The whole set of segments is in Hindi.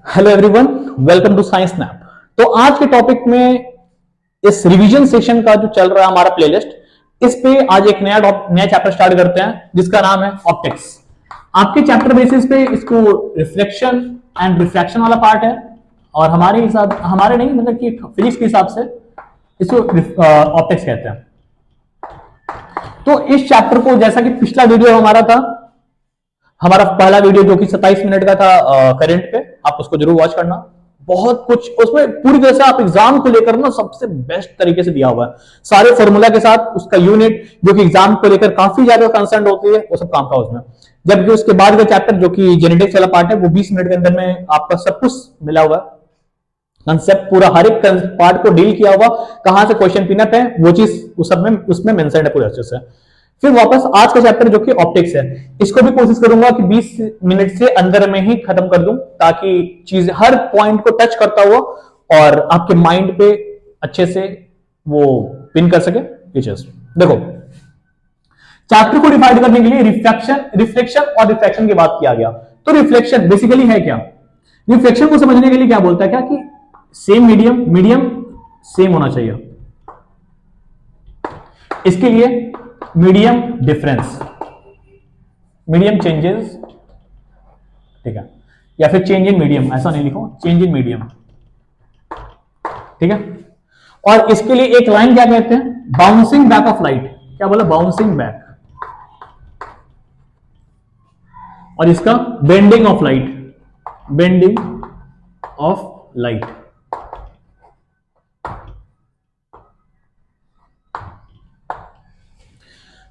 Hello everyone, welcome to Science Snap. तो आज के टॉपिक में इस रिवीजन सेशन का जो चल रहा है हमारा प्लेलिस्ट, इस पे आज एक नया चैप्टर स्टार्ट करते हैं जिसका नाम है ऑप्टिक्स। आपके चैप्टर बेसिस पे इसको रिफ्लेक्शन एंड रिफ्रैक्शन वाला पार्ट है, और हमारे नहीं मतलब कि फिजिक्स के हिसाब से इसको ऑप्टिक्स कहते हैं। तो इस चैप्टर को, जैसा कि पिछला वीडियो हमारा पहला वीडियो जो कि 27 मिनट का था करंट पे, आप उसको जरूर वॉच करना। बहुत कुछ उसमें पूरी तरह से आप एग्जाम को लेकर ना सबसे बेस्ट तरीके से दिया हुआ है, सारे फॉर्मूला के साथ। उसका यूनिट जो कि एग्जाम को लेकर काफी ज्यादा कंसर्न होती है, वो सब काम का उसमें। जबकि उसके बाद का चैप्टर जो कि जेनेटिक्स वाला पार्ट है, वो 20 मिनट के अंदर में आपका सब कुछ मिला हुआ है, कंसेप्ट पूरा, हर एक पार्ट को डील किया हुआ, कहां से क्वेश्चन पिनअप है वो चीज उसमें मेंशन है पूरे अच्छे से। फिर वापस आज का चैप्टर जो कि ऑप्टिक्स है, इसको भी कोशिश करूंगा कि 20 मिनट से अंदर में ही खत्म कर दूं, ताकि चीज हर पॉइंट को टच करता हुआ और आपके माइंड पे अच्छे से वो पिन कर सके टीचर्स। देखो, चैप्टर को डिवाइड करने के लिए रिफ्लेक्शन और रिफ्रैक्शन की बात किया गया। तो रिफ्लेक्शन बेसिकली है क्या? रिफ्लेक्शन को समझने के लिए क्या बोलता है, क्या कि सेम मीडियम सेम होना चाहिए। इसके लिए मीडियम डिफरेंस, मीडियम चेंजेस, ठीक है, या फिर चेंज इन मीडियम, ऐसा नहीं लिखो, चेंज इन मीडियम, ठीक है। और इसके लिए एक लाइन क्या कहते हैं, बाउंसिंग बैक ऑफ लाइट। क्या बोला? Bouncing back. और इसका bending of light, bending of light.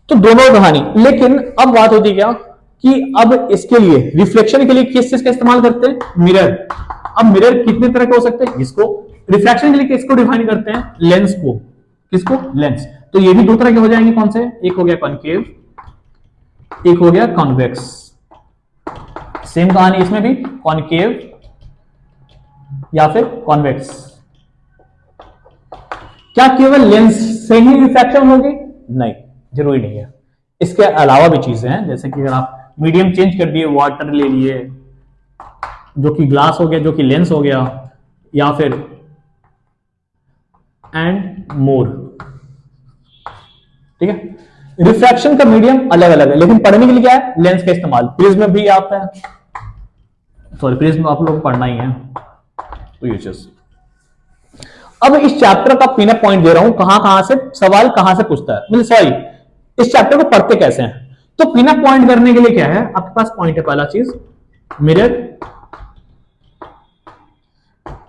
तो दोनों कहानी। लेकिन अब बात होती है क्या कि अब इसके लिए, रिफ्लेक्शन के लिए किस चीज का इस्तेमाल करते हैं? मिरर। अब मिरर कितने तरह के हो सकते हैं? इसको रिफ्रैक्शन के लिए किसको डिफाइन करते हैं? लेंस को। किसको? लेंस। तो ये भी दो तरह के हो जाएंगे। कौन से? एक हो गया कॉनकेव, एक हो गया कॉन्वेक्स। सेम कहानी इसमें भी, कॉनकेव या फिर कॉन्वेक्स। क्या केवल लेंस से ही रिफ्रैक्शन होगी? नहीं, जरूरी नहीं है। इसके अलावा भी चीजें हैं, जैसे कि अगर आप मीडियम चेंज कर दिए, वाटर ले लिए, जो कि ग्लास हो गया, जो कि लेंस हो गया, या फिर एंड मोर, ठीक है। रिफ्रैक्शन का मीडियम अलग अलग है, लेकिन पढ़ने के लिए क्या है? लेंस का इस्तेमाल। प्रिज्म भी आता है, सॉरी प्रिज्म आप लोग पढ़ना ही है, तो ये चीज। अब इस चैप्टर का पिनअप पॉइंट दे रहा हूं, कहां से सवाल कहां से पूछता है, मतलब सॉरी, इस चैप्टर को पढ़ते कैसे हैं। तो पिनअप पॉइंट करने के लिए क्या है आपके पास? पॉइंट है पहला चीज, मिरर,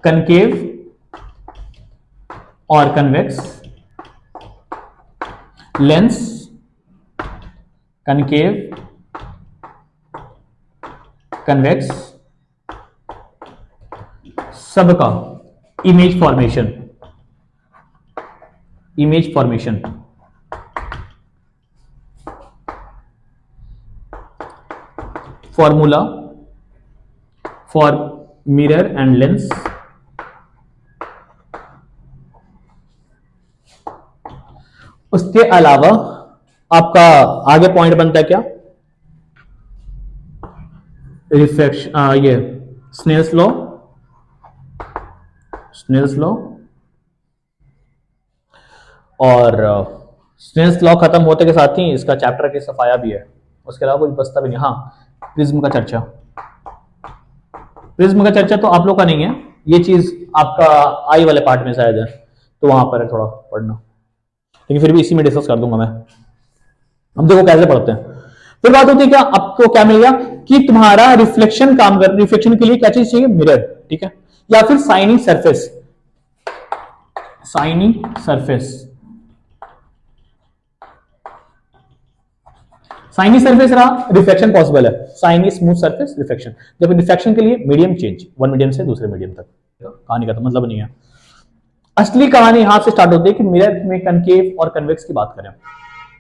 कनकेव और कन्वेक्स, लेंस, कनकेव, कन्वेक्स, सबका image formation, image formation. Formula for mirror and lens, उसके अलावा आपका आगे पॉइंट बनता है क्या? रिफ्रैक्शन, ये स्नेल्स लॉ, स्नेल्स लॉ। और स्नेल्स लॉ खत्म होते के साथ ही इसका चैप्टर की सफाया भी है, उसके अलावा कुछ बचता भी नहीं। हाँ, प्रिज्म का चर्चा, प्रिज्म का चर्चा तो आप लोग का नहीं है, ये चीज आपका आई वाले पार्ट में शायद है, तो वहां पर है थोड़ा पढ़ना, लेकिन फिर भी इसी में डिस्कस कर दूंगा मैं। अब देखो कैसे पढ़ते हैं। फिर बात होती है क्या, आपको क्या मिल गया कि तुम्हारा रिफ्लेक्शन काम कर, रिफ्लेक्शन के लिए क्या चीज चाहिए? मिरर, ठीक है, या फिर shiny surface, shiny surface. Shiny surface रहा, रिफ्लेक्शन पॉसिबल है। Shiny smooth surface, reflection. जब रिफ्लेक्शन के लिए मीडियम चेंज, वन मीडियम से दूसरे मीडियम तक, कहानी का तो मतलब नहीं है। असली कहानी यहां से स्टार्ट होती है कि मिरर में कनकेव और कन्वेक्स की बात करें,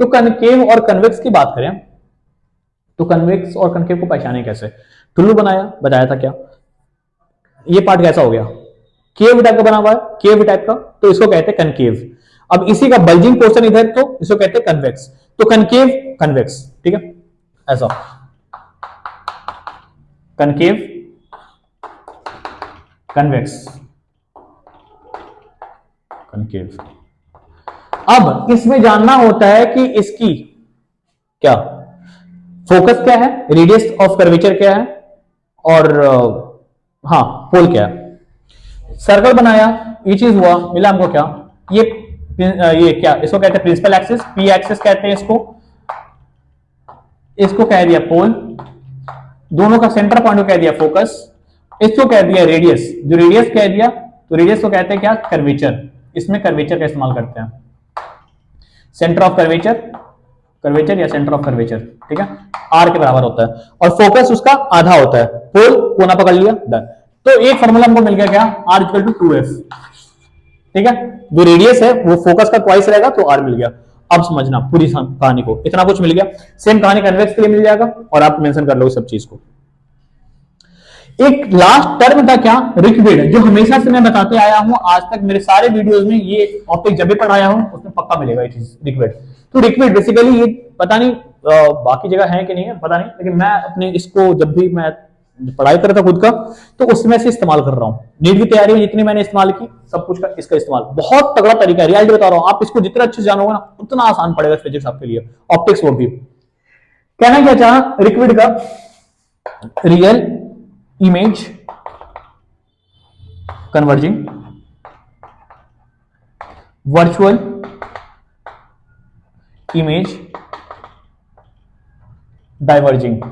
तो कनकेव और कन्वेक्स की बात करें, तो कन्वेक्स और कनकेव को पहचाने कैसे? टुल्लू बताया था क्या? ये पार्ट कैसा हो गया? केव टाइप का बना हुआ है, केव टाइप का, तो इसको कहते हैं कनकेव। अब इसी का बल्जिंग पोर्शन इधर, तो इसको कहते हैं कन्वेक्स। तो कनकेव, कन्वेक्स, ठीक है, ऐसा कनकेव कन्वेक्स, कनकेव। अब इसमें जानना होता है कि इसकी क्या फोकस क्या है, रेडियस ऑफ कर्वेचर क्या है, और हाँ पोल क्या है। सर्कल बनाया, ये चीज हुआ, मिला हमको क्या, ये क्या, इसको कहते हैं प्रिंसिपल एक्सिस, पी एक्सिस कहते हैं इसको कह दिया पोल, दोनों का सेंटर पॉइंट को कह दिया फोकस, इसको कह दिया रेडियस, जो रेडियस कह दिया तो रेडियस को कहते हैं क्या, कर्वेचर। इसमें कर्वेचर का इस्तेमाल करते हैं, सेंटर ऑफ कर्वेचर या सेंटर ऑफ कर्वेचर, ठीक है, आर के बराबर होता है, और फोकस उसका आधा होता है, पोल कोना पकड़ लिया, डन। तो एक फॉर्मूला हमको मिल गया क्या, आर इक्वल टू 2f, ठीक है, जो रेडियस है वो फोकस का ट्वाइस रहेगा तो आर मिल गया। अब समझना पूरी कहानी को, इतना कुछ मिल गया। सेम कहानी कन्वेक्स के लिए मिल जाएगा, और आप मेंशन कर लो सब चीज को। एक लास्ट टर्म था क्या, रिक्विड, जो हमेशा से मैं बताते आया हूं आज तक मेरे सारे वीडियोस में, ये टॉपिक जब भी पढ़ाया हूं उसमें पक्का मिलेगा ये चीज, रिक्विड। तो रिक्विड बेसिकली ये पता नहीं बाकी जगह है कि नहीं है पता नहीं, लेकिन मैं अपने इसको जब भी मैं पढ़ाई कर रहा था खुद का तो उसमें से इस्तेमाल कर रहा हूं। नीट की तैयारी में जितनी मैंने इस्तेमाल की सब कुछ का इसका इस्तेमाल बहुत तगड़ा तरीका है, रियलिटी बता रहा हूं। आप इसको जितना अच्छे से जानोगे ना उतना आसान पड़ेगा फिजिक्स आपके लिए, ऑप्टिक्स वो भी। कहना क्या चाहा रिक्विड का, real image converging, virtual image diverging.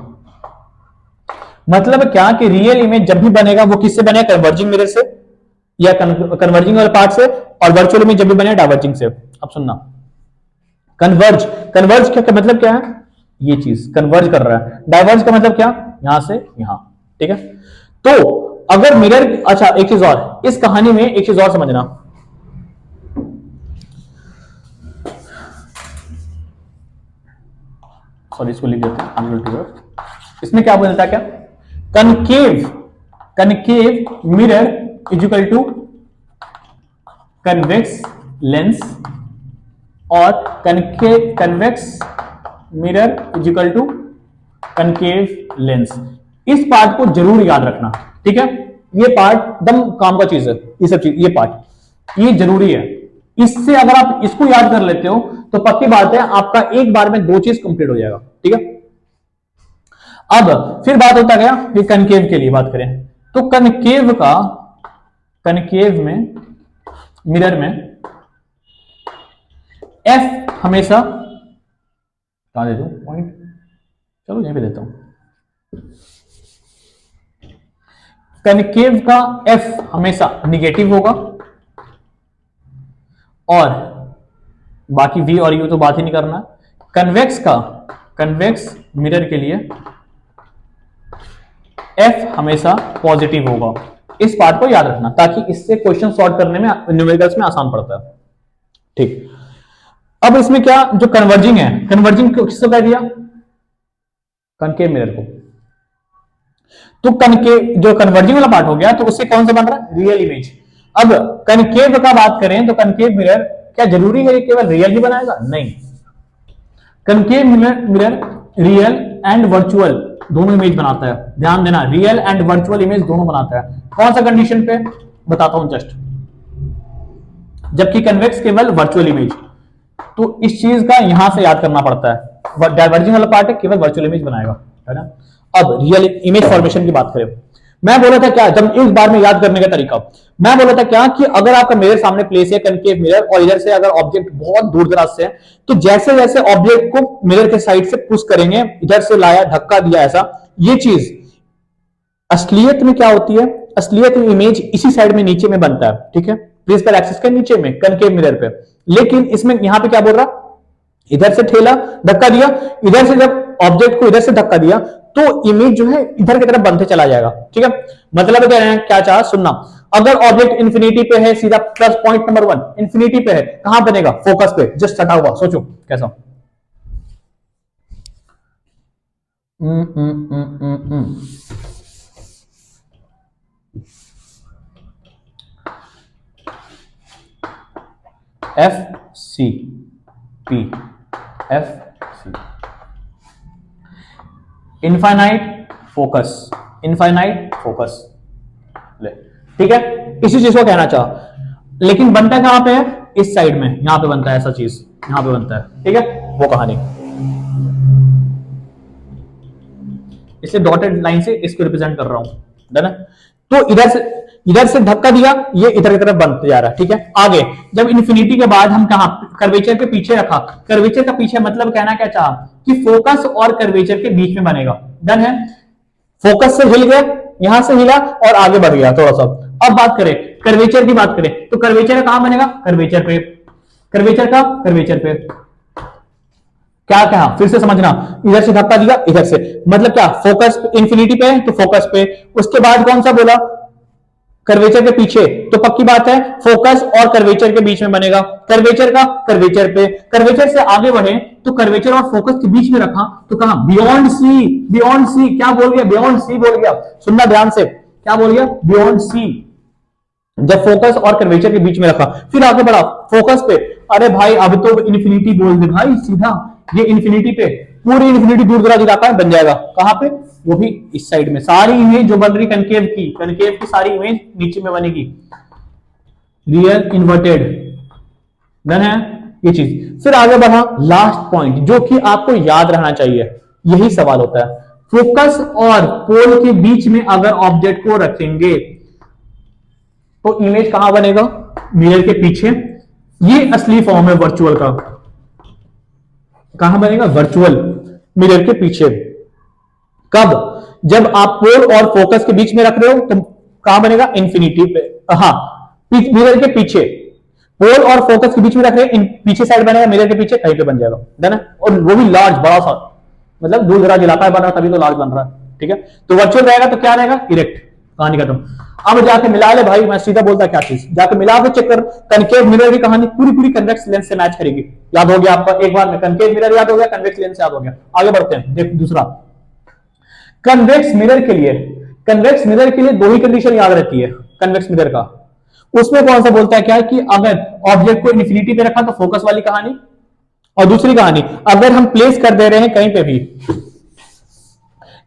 मतलब क्या कि रियल इमेज जब भी बनेगा वो किससे बनेगा, कन्वर्जिंग मिरर से या कन्वर्जिंग वाले पार्ट से, और वर्चुअल इमेज जब भी बनेगा डाइवर्जिंग से। अब सुनना, कन्वर्ज, कन्वर्ज क्या मतलब क्या है, ये चीज कन्वर्ज कर रहा है। डाइवर्ज का मतलब क्या, यहां से यहां, ठीक है। तो अगर मिरर, अच्छा एक चीज और इस कहानी में, एक चीज और समझना, सॉरी इसको लिख देते हैं, इसमें क्या बोलता है क्या, concave, concave mirror equal to convex lens, और convex mirror equal to concave lens. इस पार्ट को जरूर याद रखना, ठीक है, ये पार्ट दम काम का चीज है, ये सब चीज, ये पार्ट ये जरूरी है। इससे अगर आप इसको याद कर लेते हो तो पक्की बात है आपका एक बार में दो चीज कंप्लीट हो जाएगा, ठीक है। अब फिर बात होता गया कि कनकेव के लिए बात करें तो कनकेव का, कनकेव में मिरर में एफ हमेशा, कहां दे दूं पॉइंट, चलो यहीं पे देता हूं, कनकेव का एफ हमेशा निगेटिव होगा, और बाकी वी और यू तो बात ही नहीं करना। कन्वेक्स का, कन्वेक्स मिरर के लिए एफ हमेशा पॉजिटिव होगा। इस पार्ट को याद रखना ताकि इससे क्वेश्चन सॉल्व करने में, न्यूमेरिकल्स में आसान पड़ता है, ठीक। अब इसमें क्या, जो कन्वर्जिंग है, कन्वर्जिंग किसको कह दिया, कनकेव मिरर को। तो कनकेव जो कन्वर्जिंग वाला पार्ट हो गया तो उससे कौन सा बन रहा है, रियल इमेज। अब कनकेव का बात करें तो कनकेव मिरर क्या जरूरी है केवल रियल ही बनाएगा, नहीं, concave mirror real and virtual दोनों इमेज बनाता है। ध्यान देना, रियल एंड वर्चुअल इमेज दोनों बनाता है। कौन सा कंडीशन पे बताता हूं जस्ट, जबकि कन्वेक्स केवल वर्चुअल इमेज। तो इस चीज का यहां से याद करना पड़ता है, डाइवर्जिंग वाला पार्ट है केवल वर्चुअल इमेज बनाएगा, है ना। अब रियल इमेज फॉर्मेशन की बात करें, मैं बोला था क्या, जब एक बार में याद करने का तरीका, मैं बोला था क्या कि अगर आपका मिरर सामने प्लेस है कनकेव मिरर, और इधर से अगर ऑब्जेक्ट बहुत दूर दराज से है तो जैसे जैसे ऑब्जेक्ट को मिरर के साइड से पुश करेंगे, इधर से लाया धक्का दिया ऐसा, ये चीज असलियत में क्या होती है, असलियत में इमेज इसी साइड में नीचे में बनता है, ठीक है, प्रिंसिपल एक्सिस के नीचे में कनकेव मिरर पे। लेकिन इसमें यहां पे क्या बोल रहा, इधर से ठेला धक्का दिया, इधर से जब ऑब्जेक्ट को इधर से धक्का दिया तो इमेज जो है इधर की तरफ बनते चला जाएगा, ठीक है। मतलब क्या चाह सुनना, अगर ऑब्जेक्ट इंफिनिटी पे है, सीधा प्लस पॉइंट नंबर 1 इंफिनिटी पे है, कहां बनेगा, फोकस पे, जस्ट सटा हुआ, सोचो कैसा। F C P, F C, infinite focus, infinite focus, ले ठीक है, इसी चीज को कहना चाह, लेकिन बनता कहां पे है, इस साइड में, यहां पे बनता है ऐसा चीज, यहां पे बनता है। ठीक है, वो कहानी, इसलिए डॉटेड लाइन से इसको रिप्रेजेंट कर रहा हूं, डन है। तो इधर से धक्का दिया, ये इधर की तरफ बनते जा रहा है। ठीक है, आगे जब इन्फिनिटी के बाद हम कहा कर्वेचर के पीछे रखा, कर्वेचर का पीछे मतलब कहना क्या चाहा कि फोकस और कर्वेचर के बीच में बनेगा। डन है, फोकस से हिल गया, यहां से हिला और आगे बढ़ गया थोड़ा सा। अब बात करें कर्वेचर की, बात करें तो कर्वेचर कहां बनेगा, कर्वेचर पे, कर्वेचर का कर्वेचर पे। क्या कहा फिर से समझना, इधर से धक्का दिया, इधर से मतलब क्या, फोकस इंफिनिटी पे तो फोकस पे, उसके बाद कौन सा बोला, कर्वेचर के पीछे, तो पक्की बात है फोकस और कर्वेचर के बीच में बनेगा, कर्वेचर का कर्वेचर पे, कर्वेचर से आगे बढ़े तो कर्वेचर और फोकस के बीच में रखा तो कहा बियॉन्ड सी, बियॉन्ड सी, क्या बोल गया, बियॉन्ड सी बोल गया, सुनना ध्यान से, क्या बोल गया, बियॉन्ड सी। जब फोकस और कर्वेचर के बीच में रखा, फिर आगे बढ़ा फोकस पे, अरे भाई अब तो इन्फिनिटी बोल दे भाई सीधा, ये इन्फिनिटी पे, पूरी इन्फिनिटी दूर दराज इलाका बन जाएगा, कहां पे, वो भी इस साइड में, सारी इमेज जो बन रही कनकेव की, कनकेव की सारी इमेज नीचे में बनेगी, रियल इन्वर्टेड। डन है ये चीज। फिर आगे बढ़ा लास्ट पॉइंट जो कि आपको याद रहना चाहिए, यही सवाल होता है, फोकस और पोल के बीच में अगर ऑब्जेक्ट को रखेंगे तो इमेज कहां बनेगा, मिरर के पीछे। ये असली फॉर्म है वर्चुअल का, कहां बनेगा, वर्चुअल मिरर के पीछे। कब, जब आप पोल और फोकस के बीच में रख रहे हो तो कहां बनेगा, इन्फिनिटी पे, हाँ मिरर के पीछे, पोल और फोकस के बीच में रख रहे हैं, पीछे साइड बनेगा, मिरर के पीछे कहीं पे बन जाएगा। डन है, और वो भी लार्ज, बड़ा सा, मतलब दूर दराज इलाका बन रहा है तभी तो लार्ज बन रहा है। ठीक है, तो वर्चुअल रहेगा तो क्या रहेगा, इरेक्ट, कहानी खत्म। अब जाके मिला ले भाई, मैं सीधा बोलता क्या चीज, जाके मिला के चेक कर, कनकेव मिरर की कहानी पूरी पूरी कन्वेक्स लेंस से मैच करेगी। याद हो गया आपका, एक बार में कनकेव मिरर याद हो गया, कन्वेक्स लेंस याद हो गया। आगे बढ़ते हैं, देख दूसरा, कन्वेक्स मिरर के लिए, कन्वेक्स मिरर के लिए दो ही कंडीशन याद रहती है कन्वेक्स मिरर का, उसमें कौन सा बोलता है क्या है कि अगर ऑब्जेक्ट को इन्फिनिटी पे रखा तो फोकस वाली कहानी, और दूसरी कहानी अगर हम प्लेस कर दे रहे हैं कहीं पे भी,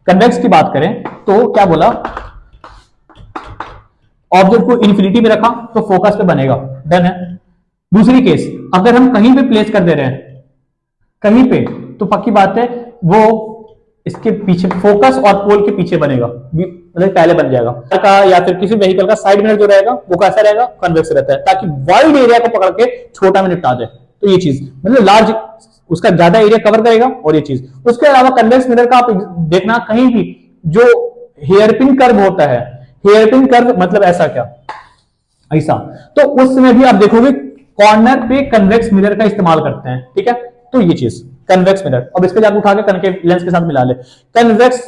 कन्वेक्स की बात करें तो क्या बोला, ऑब्जेक्ट को इन्फिनिटी में रखा तो फोकस पे बनेगा। डन है, दूसरी केस अगर हम कहीं पे प्लेस कर दे रहे हैं, कहीं पे, तो पक्की बात है वो इसके पीछे, फोकस और पोल के पीछे बनेगा, मतलब पहले बन जाएगा का, या फिर किसी व्हीकल का साइड मिरर जो रहेगा वो कैसा रहेगा, कन्वेक्स रहता है, ताकि वाइड एरिया को पकड़ के छोटा में निपटा दे। तो ये चीज मतलब लार्ज, उसका ज्यादा एरिया कवर करेगा, और ये चीज। उसके अलावा कन्वेक्स मिरर का आप देखना कहीं भी जो हेयरपिन कर्व होता है, हेयरपिन कर्व मतलब ऐसा क्या, ऐसा, तो उसमें भी आप देखोगे कॉर्नर पे कन्वेक्स मिरर का इस्तेमाल करते हैं। ठीक है, तो ये चीज कन्वेक्स मिरर। अब इसको जाकर उठा के कनकेव लेंस के साथ मिला ले, कन्वेक्स,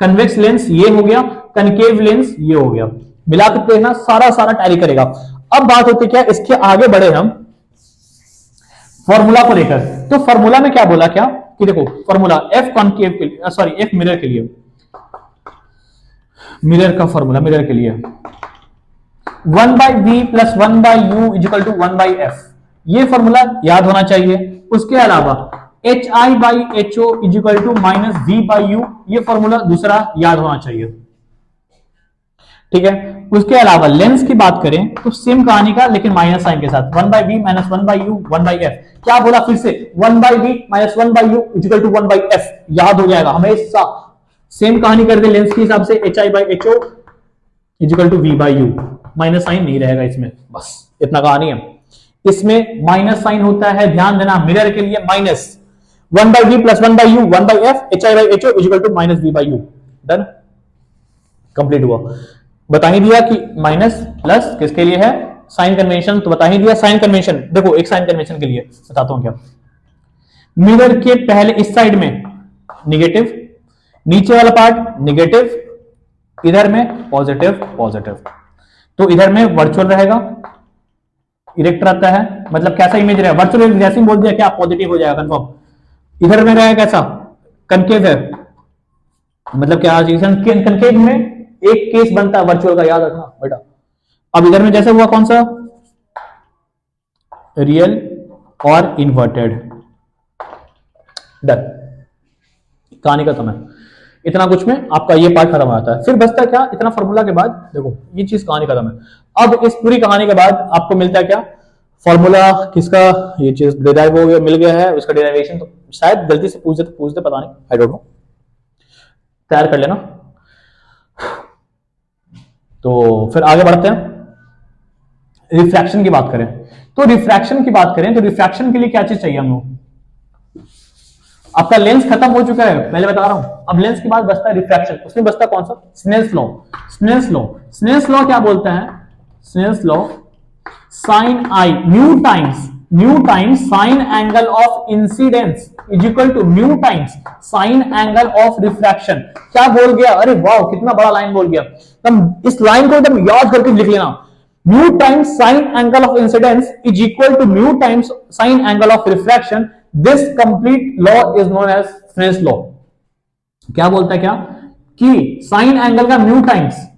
कन्वेक्स लेंस ये हो गया, कनकेव लेंस ये हो गया, मिलाकर देखना सारा सारा टैली करेगा। अब बात होती क्या, इसके आगे बढ़े हम फॉर्मूला को लेकर, तो फॉर्मूला में क्या बोला क्या कि देखो फॉर्मूला एफ कॉनकेव के लिए, सॉरी एफ मिरर के लिए, मिरर का फॉर्मूला मिरर के लिए 1/v + 1/u = 1/f, ये फॉर्मूला याद होना चाहिए। उसके अलावा hi/ho = -v/u, ये फॉर्मूला दूसरा याद होना चाहिए। ठीक है, उसके अलावा लेंस की बात करें तो सेम कहानी का, लेकिन माइनस साइन के साथ, 1/v - 1/u 1/f, क्या बोला फिर से, 1/v - 1/u = 1/f, याद हो जाएगा हमेशा। सेम कहानी कर दे लेंस के हिसाब से, hi/ho = v/u, माइनस साइन नहीं रहेगा इसमें, बस इतना कहानी है। इसमें माइनस साइन होता है, ध्यान देना, मिरर के लिए minus, 1/v + 1/u 1/f, hi/ho = -v/u। Done, complete हुआ। बता ही दिया कि माइनस प्लस किसके लिए है, साइन कन्वेंशन, तो बता ही दिया साइन कन्वेंशन। देखो एक साइन कन्वेंशन के लिए बताता हूं क्या, मिरर के पहले इस साइड में निगेटिव, नीचे वाला पार्ट निगेटिव, इधर में पॉजिटिव पॉजिटिव, तो इधर में वर्चुअल रहेगा, इरेक्ट रहता है, मतलब कैसा इमेज रहेगा, वर्चुअल जैसे ही बोल दिया क्या पॉजिटिव हो जाएगा कंफर्म। इधर में रहेगा कैसा, कनकेव है, मतलब क्या चीज, कनकेव में एक केस बनता है वर्चुअल का, याद रखना बेटा। अब इधर में जैसे हुआ कौन सा, रियल और इन्वर्टेड। डन, कहानी खत्म है। इतना कुछ में आपका ये पार्ट खत्म हो जाता है। फिर बचता क्या, इतना फॉर्मूला के बाद देखो ये चीज कहानी खत्म है। अब इस पूरी कहानी के बाद आपको मिलता है क्या, फॉर्मूला किसका, ये चीज डिराइव हो गया, मिल गया है, उसका डिराइवेशन तो शायद गलती से पूछ दे पता नहीं, आई डोंट नो, तैयार कर लेना। तो फिर आगे बढ़ते हैं, रिफ्रैक्शन की बात करें तो रिफ्रैक्शन के लिए क्या चीज चाहिए हम लोग, आपका लेंस खत्म हो चुका है पहले बता रहा हूं, अब लेंस के बाद बचता है रिफ्रैक्शन, उसमें बचता कौन सा, स्नेल्स लॉ। स्नेल्स लॉ क्या बोलता है, Snell's law sine i mu times sine angle of incidence is equal to mu times sine angle of refraction. क्या बोल गया, अरे वाह कितना बड़ा लाइन बोल गया, तुम इस लाइन को एकदम याद करके लिख लेना, mu times sine angle of incidence is equal to mu times sine angle of refraction, this complete law is known as Snell's law. क्या बोलता है, क्या कि साइन एंगल का म्यू टाइम्स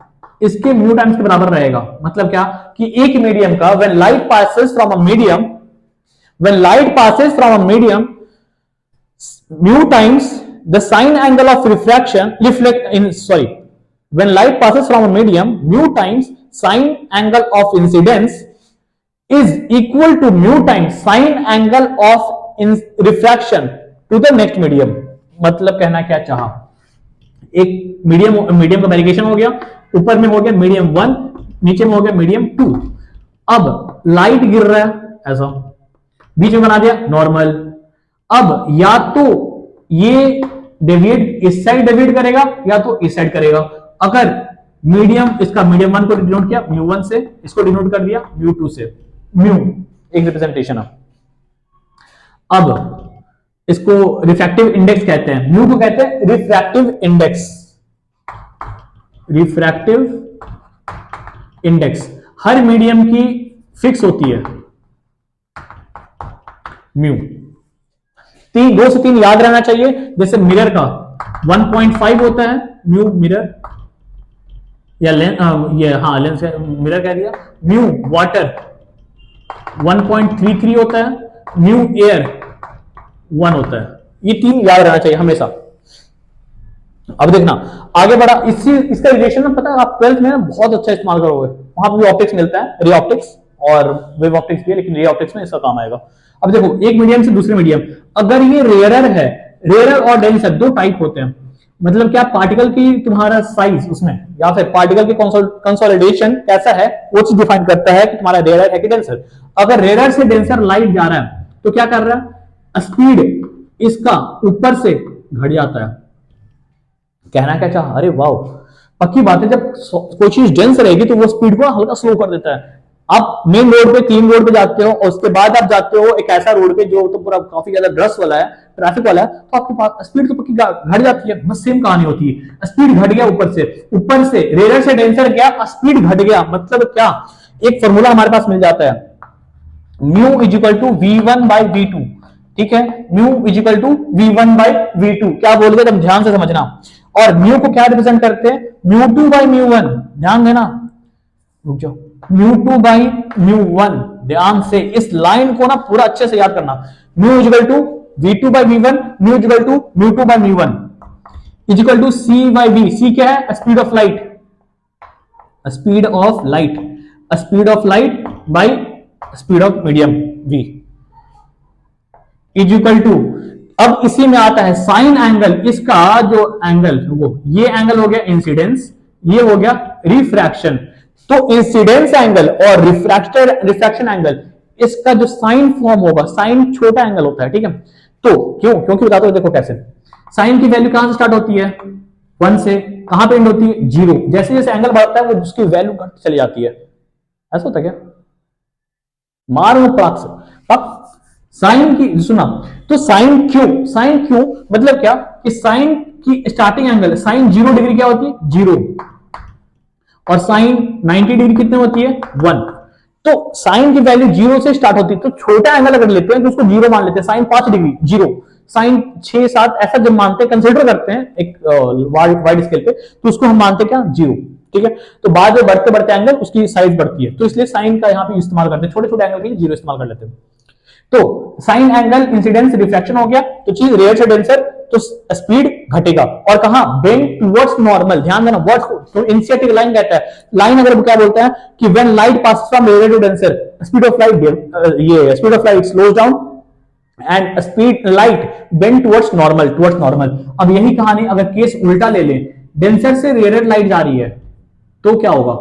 इसके म्यू टाइम्स के बराबर रहेगा, मतलब क्या कि एक मीडियम का when light passes from a medium mu times the sine angle of refraction when light passes from a medium mu times sine angle of incidence is equal to mu times sine angle of refraction to the next medium। मतलब कहना क्या चाहा, एक मीडियम का वेरिएशन हो गया, ऊपर में हो गया मीडियम 1, नीचे में हो गया मीडियम 2। अब लाइट गिर रहा है ऐसा, बीच में बना दिया नॉर्मल, अब या तो ये डेविएट इस साइड डेविएट करेगा या तो इस साइड करेगा। अगर मीडियम इसका मीडियम 1 को डिनोट किया म्यू 1 से, इसको डिनोट कर दिया म्यू 2 से, म्यू एक रिप्रेजेंटेशन है। अब इसको रिफ्रैक्टिव इंडेक्स कहते हैं, म्यू को कहते हैं रिफ्रैक्टिव इंडेक्स हर मीडियम की फिक्स होती है म्यू। 2 से 3 याद रहना चाहिए, जैसे मिरर का 1.5 होता है म्यू मिरर, या लेंस मिरर कह दिया, म्यू वाटर 1.33 होता है, म्यू एयर 1 होता है। ये 3 याद रहना चाहिए हमेशा। अब देखना आगे बढ़ा, इसका रिलेशन ना पता है आप 12th में बहुत अच्छा इस्तेमाल करोगे, वहां पे ऑप्टिक्स मिलता है, रे ऑप्टिक्स और वेव ऑप्टिक्स भी है, लेकिन रे ऑप्टिक्स में इसका काम आएगा। अब देखो एक मीडियम से दूसरे मीडियम, अगर ये रेयरर है, रेयरर और डेंसर 2 टाइप होते हैं, मतलब क्या पार्टिकल की तुम्हारा साइज उसमें या फिर पार्टिकल की कंसोलिडेशन कैसा है वो चीज डिफाइन करता है कि तुम्हारा रेयरर है कि डेंसर। अगर रेयरर से डेंसर लाइट जा रहा है तो क्या कर रहा है, स्पीड इसका ऊपर से घट जाता है। कहना क्या चाह, अरे वाह पक्की बात है, जब कोई चीज डेंस रहेगी तो वो स्पीड को हल्का स्लो कर देता है। आप मेन रोड पे 3 रोड पे जाते हो और उसके बाद आप जाते हो एक ऐसा रोड पे जो तो पूरा काफी ज्यादा रश वाला है, ट्रैफिक वाला है, तो आपके पास स्पीड तो पक्की घट जाती है। बस सेम कहानी होती है, स्पीड घट गया ऊपर से रेडर से डेंसर गया, स्पीड घट गया, मतलब क्या, एक फॉर्मूला हमारे पास मिल जाता है, mu is equal to v1 by v2। ठीक है, mu is equal to v1 by v2, क्या बोल गए तुम ध्यान से समझना। और म्यू को क्या रिप्रेजेंट करते हैं, μ2 बाई μ1, ध्यान देना, रुक जाओ, μ2 बाई μ1, ध्यान से इस लाइन को ना पूरा अच्छे से याद करना। Mu is equal to v2 by v1, mu is equal to μ2 by μ1 is equal to c by v। c क्या है, speed of light, speed of light, speed of light by speed of medium v is equal to, अब इसी में आता है साइन एंगल, इसका जो एंगल वो ये एंगल हो गया इंसिडेंस, ये हो गया रिफ्रैक्शन। तो इंसिडेंस एंगल और रिफ्रैक्शन एंगल इसका जो साइन फॉर्म होगा, साइन छोटा एंगल होता है, ठीक है। तो क्योंकि बताते हो, देखो कैसे साइन की वैल्यू कहां से स्टार्ट होती है, 1 से, कहां पे एंड होती है, 0। जैसे जैसे एंगल बढ़ता है वो उसकी वैल्यू घट चली जाती है, ऐसा होता है क्या, मारो पराक से पक। साइन की सुना, तो साइन क्यू मतलब क्या कि साइन की स्टार्टिंग एंगल, साइन 0 डिग्री क्या होती है, 0, और साइन 90 डिग्री कितने होती है, 1। तो साइन की वैल्यू 0 से स्टार्ट होती है, तो छोटा एंगल अगर लेते हैं तो उसको 0 मान लेते हैं, साइन 5 डिग्री 0, साइन 6 7 ऐसा जब मानते हैं, कंसिडर करते हैं एक वाइड स्केल पे, तो उसको हम मानते हैं क्या, 0, ठीक है। तो बाद में बढ़ते बढ़ते एंगल उसकी साइज बढ़ती है, तो इसलिए साइन का यहाँ पे इस्तेमाल करते हैं, छोटे छोटे एंगल के लिए 0 इस्तेमाल कर लेते हैं। तो साइन एंगल इंसिडेंस रिफ्रैक्शन हो गया, तो चीज रेयर से डेंसर, तो स्पीड घटेगा। और कहां, बेंड टुवर्ड्स नॉर्मल, ध्यान देना वर्ड्स को, तो इनिशिएटिव लाइन कहता है, लाइन अगर क्या बोलता है कि व्हेन लाइट पास फ्रॉम रेडियर to denser, speed of light, ये speed of light slows down and speed light bend towards normal. अब यही कहानी अगर केस उल्टा ले लें, डेंसर से रेडियर लाइट जा रही है तो क्या होगा,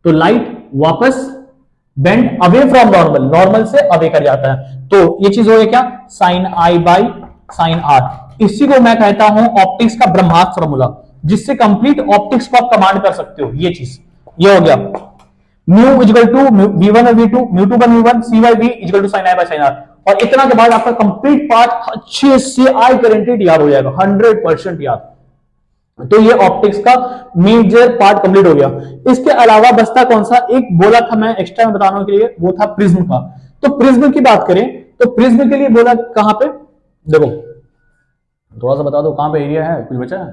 तो लाइट वापस बेंड अवे फ्रॉम नॉर्मल से अवे कर जाता है। तो ये चीज हो गई क्या, sine i by sine r. इसी को मैं कहता हूं ऑप्टिक्स का ब्रह्मास्त्र फॉर्मूला, जिससे कंप्लीट ऑप्टिक्स को आप कमांड कर सकते हो। ये चीज ये हो गया, म्यू इक्वल टू v1 और v2, mu two by mu one, c by v equal to sine i by sine r. और इतना के बाद आपका कंप्लीट पार्ट अच्छे से आई गारंटीड याद हो जाएगा, 100% याद। तो ये ऑप्टिक्स का मेजर पार्ट कंप्लीट हो गया। इसके अलावा बचता कौन सा, एक बोला था मैं एक्स्ट्रा में बताने के लिए, वो था प्रिज्म का। तो प्रिज्म की बात करें तो प्रिज्म के लिए बोला कहां पे, देखो थोड़ा सा बता दो कहां पे एरिया है, कुछ बचा है,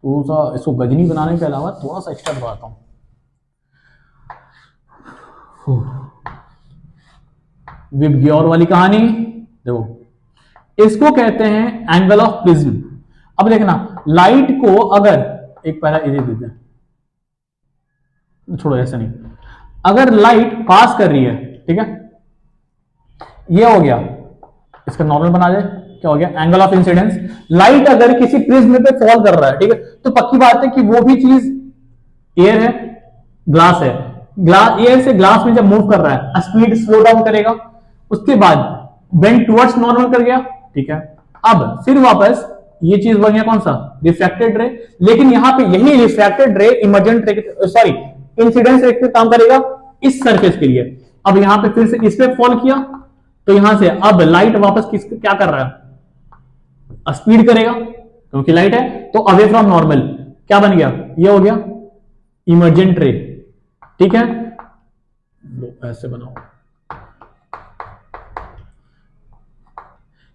थोड़ा सा इसको गजनी बनाने के अलावा थोड़ा सा एक्स्ट्रा बताता हूं। विबग्योर वाली कहानी देखो, इसको कहते हैं एंगल ऑफ प्रिज्म। अब देखना, लाइट को अगर एक पहला एरिया देते हैं, छोड़ो ऐसा नहीं, अगर लाइट पास कर रही है, ठीक है, ये हो गया, इसका नॉर्मल बना दे, क्या हो गया, एंगल ऑफ इंसिडेंस। लाइट अगर किसी प्रिज्म पे फॉल कर रहा है, ठीक है, तो पक्की बात है कि वो भी चीज एयर है, ग्लास है, एयर से ग्लास में जब मूव कर रहा है स्पीड स्लो डाउन करेगा, उसके बाद बेंड टुवर्ड्स नॉर्मल कर गया, ठीक है। अब फिर वापस ये चीज बन गया कौन सा, रिफ्रैक्टेड रे। लेकिन यहां पे यही रिफ्रैक्टेड रे इमर्जेंट रे, सॉरी इंसिडेंस रे के काम करेगा इस सरफेस के लिए। अब यहां पे फिर से इस पे फॉल किया, तो यहां से अब लाइट वापस किस क्या कर रहा है, स्पीड करेगा क्योंकि लाइट है, तो अवे फ्रॉम नॉर्मल क्या बन गया, ये हो गया इमर्जेंट रे, ठीक है। लो ऐसे बनाओ,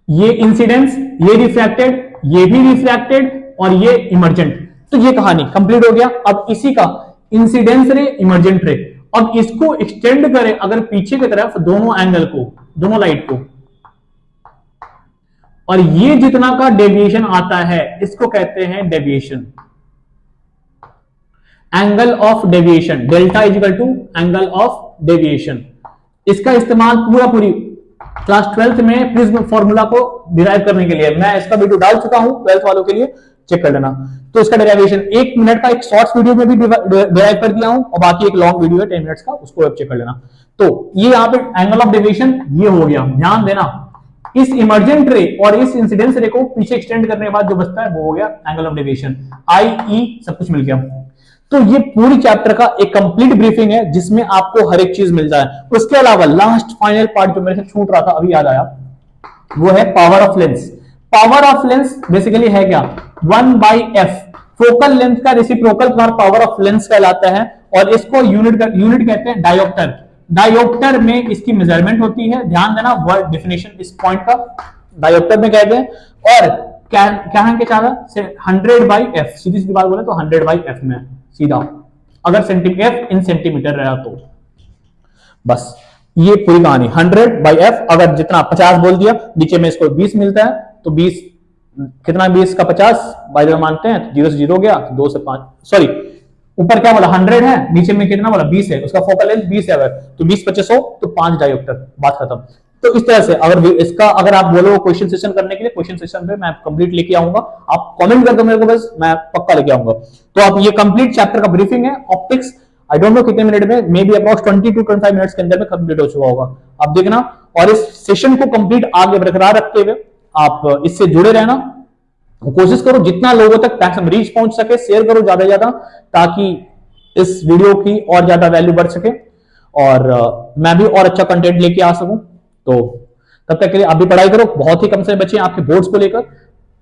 ये इंसिडेंस, ये रिफ्रैक्टेड, ये भी रिफ्रैक्टेड और ये इमर्जेंट। तो ये कहानी कंप्लीट हो गया। अब इसी का इंसिडेंस रे, इमर्जेंट रे, अब इसको एक्सटेंड करें अगर पीछे की तरफ दोनों एंगल को, दोनों लाइट को, और ये जितना का डेविएशन आता है इसको कहते हैं deviation, angle of deviation. Delta is equal to angle of deviation. इसका इस्तेमाल पूरी क्लास 12th में प्रिज्म फॉर्मूला को डिराइव करने के लिए मैं इसका वीडियो डाल चुका हूं, 12th वालों के लिए चेक कर लेना। तो इसका डेरिवेशन 1 मिनट का एक शॉर्ट्स वीडियो में भी डिराइव कर दिया हूं, और बाकी एक लॉन्ग वीडियो है 10 मिनट्स का, उसको आप चेक कर लेना। तो ये यहाँ पे एंगल ऑफ डेविएशन ये हो गया। ध्यान देना, इस इमर्जेंट रे और इस इंसिडेंस रे को पीछे एक्सटेंड करने के बाद जो बचता है वो हो गया एंगल ऑफ डेविएशन, आई सब कुछ मिल गया। तो ये पूरी चैप्टर का एक कंप्लीट ब्रीफिंग है जिसमें आपको हर एक चीज मिल जाए। उसके अलावा लास्ट फाइनल पार्ट जो मेरे से छूट रहा था अभी याद आया, वो है power of lens. Power of lens basically है क्या, 1/f, फोकल लेंथ का रेसिप्रोकल पावर ऑफ लेंस कहलाता है, और इसको यूनिट कहते हैं डायोप्टर। डायोप्टर में इसकी मेजरमेंट होती है, ध्यान देना वर्ड डेफिनेशन इस पॉइंट का डायोप्टर में कहते हैं। और क्या है कि 100/f, सीधी सीधी बात बोले तो 100/f में सीधा, अगर सेंटीमीटर इन सेंटीमीटर रहा तो बस ये पूरी कहानी 100/f। अगर जितना 50 बोल दिया, नीचे में इसको 20 मिलता है, तो 20 कितना, 20 का 50 बाय द मानते हैं, 0 से 0 गया, 2 से 5, सॉरी ऊपर क्या बोला 100 है, नीचे में कितना बोला 20 है, उसका फोकल लेंथ 20 है, अगर तो 20 25 हो तो 5 डायोप्टर, बात खत्म। तो इस तरह से अगर इसका अगर आप बोलो क्वेश्चन सेशन करने के लिए, क्वेश्चन सेशन पे मैं कंप्लीट लेके आऊंगा, आप कमेंट कर दो मेरे को, बस मैं पक्का लेके आऊंगा। तो अब ये कंप्लीट चैप्टर का ब्रीफिंग है ऑप्टिक्स। आई डोंट नो कितने मिनट में, may be approx 20 to 25 minutes के अंदर में कंप्लीट हो चुका होगा, आप देखना। और इस सेशन को कंप्लीट आगे बरकरार रखते हुए आप इससे जुड़े रहना, कोशिश करो जितना लोगों तक रीच पहुंच सके, शेयर करो ज्यादा से ज्यादा, ताकि इस वीडियो की और ज्यादा वैल्यू बढ़ सके और मैं भी और अच्छा कंटेंट लेके आ सकूं। तो तब तक के लिए आप भी पढ़ाई करो, बहुत ही कम से बच्चे आपके बोर्ड्स को लेकर।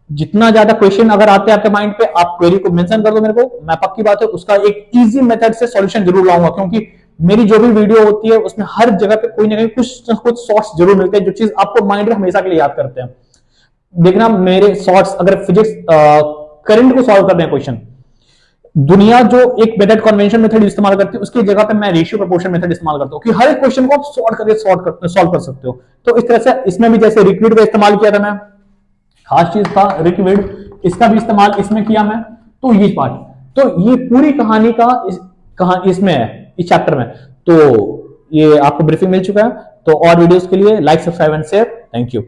जितना ज्यादा क्वेश्चन अगर आते हैं आपके माइंड पे, आप क्वेरी को मेंशन कर दो मेरे को, मैं पक्की बात है उसका एक इजी मेथड से सॉल्यूशन जरूर लाऊंगा, क्योंकि मेरी जो भी वीडियो होती है उसमें हर जगह पे कोई ना कोई कुछ शॉर्ट्स जरूर मिलते हैं, जो चीज आपको माइंड में हमेशा के लिए याद करते हैं। देखना मेरे शॉर्ट्स, अगर फिजिक्स करंट को सॉल्व करने हैं क्वेश्चन, दुनिया जो एक मेथड कन्वेंशन मेथड इस्तेमाल करती है उसकी जगह पे मैं रेशियो प्रोपोर्शन मेथड इस्तेमाल करता हूं कि हर एक क्वेश्चन को आप सॉल्व कर सकते हो। तो इस तरह से इसमें भी जैसे रिक्रूट का इस्तेमाल किया था मैं, खास चीज था रिकविड, इसका भी इस्तेमाल इसमें किया मैं। तो ये पार्ट, तो ये पूरी कहानी का इसमें है, इस चैप्टर में। तो ये आपको ब्रीफिंग मिल चुका है। तो और वीडियोस के लिए like, subscribe and share. Thank you.